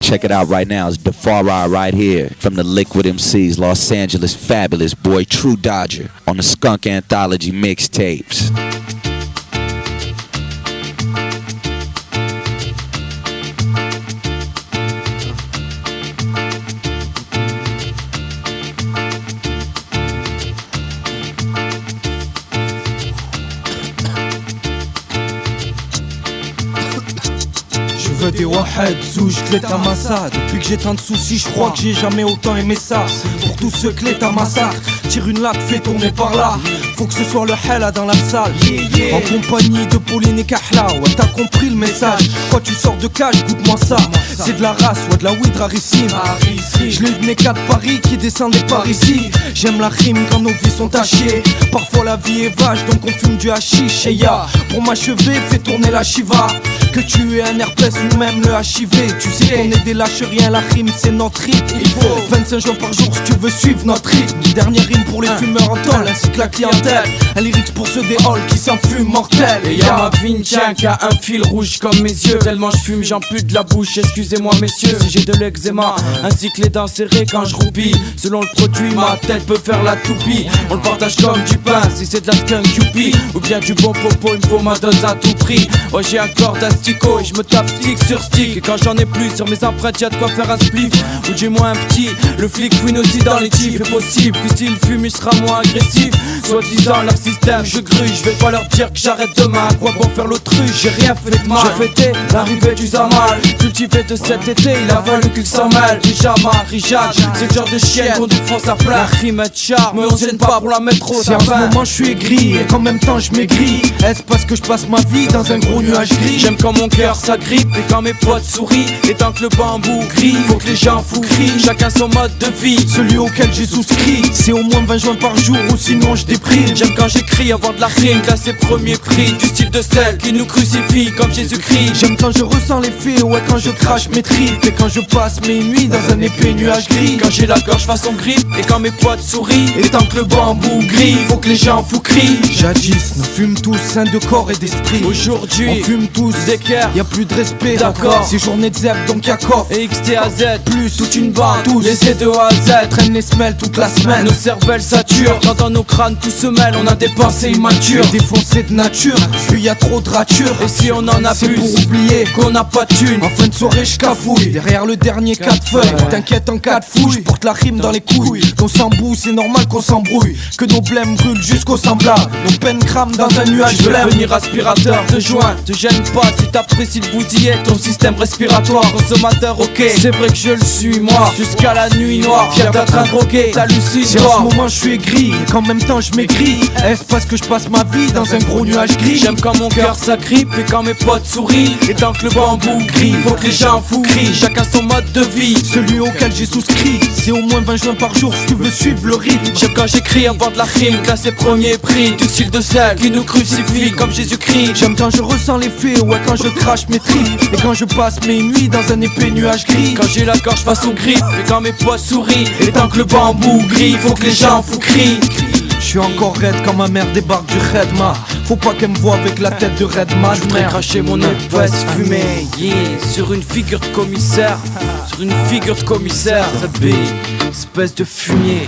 Check it out right now. It's Defari right here from the Liquid MCs, Los Angeles Fabulous boy, True Dodger on the Skunk Anthology mixtapes. Je veux des wahed, zouj, cléta massa. Depuis que j'ai tant de soucis, je crois que j'ai jamais autant aimé ça. Pour tous ceux cléta massacre, tire une latte, fais tourner par là. Faut que ce soit le hella dans la salle. En compagnie de Pauline et Kahla. Ouais, t'as compris le message. Quand tu sors de cage, goûte-moi ça. C'est de la race, ouais, de la weed rarissime. Je l'ai eu de 4 Paris qui descendaient par ici. J'aime la rime quand nos vies sont tachées. Parfois la vie est vache, donc on fume du hashish. Et ya, pour m'achever, fais tourner la shiva. Que tu aies un herpès ou même le HIV, tu sais qu'on est des lâches rien, la rime c'est notre rythme. Il faut 25 jours par jour si tu veux suivre notre rythme. Dernière rime pour les fumeurs en tôle ainsi que la clientèle. Un lyrics pour ceux des halls qui s'en fument mortels. Et y'a ma Vincent qui a un fil rouge comme mes yeux. Tellement je fume j'en pue de la bouche, excusez-moi messieurs si j'ai de l'eczéma, ainsi que les dents serrées quand je roupille. Selon le produit ma tête peut faire la toupie. On le partage comme du pain, si c'est de la skunk youpi ou bien du bon popo, il me faut ma dose à tout prix. Oh j'ai un corps d'astico et je me tape stick sur stick. Et quand j'en ai plus sur mes empreintes y'a de quoi faire un spliff. Ou du moins un petit, le flic fouine aussi dans les tifs. C'est possible que s'il fume il sera moins agressif. Soit disant leur système je gruge, je vais pas leur dire que j'arrête demain. À quoi bon faire l'autruche, j'ai rien fait de mal. Je fêtais l'arrivée du Zamal, cultivé de cet été, il a fallu qu'il s'en mêle. Pyjama, Rijal, c'est le genre de chienne qu'on défonce à plein. La rime est charme, mais on gêne pas pour la mettre au si en ce moment je suis aigri et qu'en même temps je maigris, est-ce parce que je passe ma vie dans un gros nuage gris? J'aime quand mon cœur s'agrippe et quand mes potes sourient. Et tant que le bambou grille, faut que les gens fous crient. Chacun son mode de vie, celui auquel j'ai souscrit. C'est au moins 20 joints par jour ou sinon je déprime. J'aime quand j'écris avoir de la rime, classé premier prix. Du style de celle qui nous crucifie comme Jésus-Christ. J'aime quand je ressens les faits, ouais quand je crache mes tripes. Et quand je passe mes nuits dans un épais nuage gris. Quand j'ai la gorge façon grippe et quand mes potes sourient. Et tant que le bambou grille, faut que les gens fous crient. Jadis, nous fûmes tous saints de corps et d'esprit. Aujourd'hui, on fume tous d'équerre, y'a plus de respect. D'accord, c'est journée de zep donc y'a coffre. Et XT à Z, plus toute une bande, tous les Z de A à Z. Traînent les semelles toute la semaine. Nos cervelles saturent, quand dans nos crânes tout se mêle. On a des pensées immatures, défoncées de nature. Puis y'a trop de ratures. Et si on en a c'est plus, pour oublier qu'on n'a pas de thunes. En fin de soirée je cafouille derrière le dernier 4 feuilles. T'inquiète en cas de fouille, je porte la rime dans les couilles. Qu'on s'embrouille, c'est normal qu'on s'embrouille. Que nos blêmes brûlent jusqu'au semblable. Nos peines crament dans un nuage je blême. veux devenir aspirateur de joint. Te gêne pas si t'apprécies le bousillet. Ton système respiratoire, consommateur ok. C'est vrai que je le suis moi, jusqu'à la nuit noire. Fier d'être un drogué, t'hallucines si en ce moment je suis aigri et qu'en même temps je maigris. Est-ce parce que je passe ma vie dans un gros nuage gris? J'aime quand mon cœur s'agrippe et quand mes potes sourient. Et tant que le bambou grille, faut que les gens fous crient. Chacun son mode de vie, celui auquel j'ai souscrit. C'est au moins 20 joints par jour si tu veux suivre le rythme. J'aime quand j'écris avant de la rime, classé premier prix. Du style de celle qui nous crucifie comme Jésus-Christ. J'aime quand je ressens les faits, ouais quand je crache mes tripes. Et quand je passe mes nuits dans un épais nuage gris. Quand j'ai la gorge face au grippe et quand mes potes sourient. Et tant que le bambou grille, faut que les gens fous crient. Je suis encore raide quand ma mère débarque du Redma. Faut pas qu'elle me voie avec la tête de Redman. Je voudrais cracher mon épaisse fumée, yeah, sur une figure de commissaire. Sur une figure de commissaire, cette bille, espèce de fumier.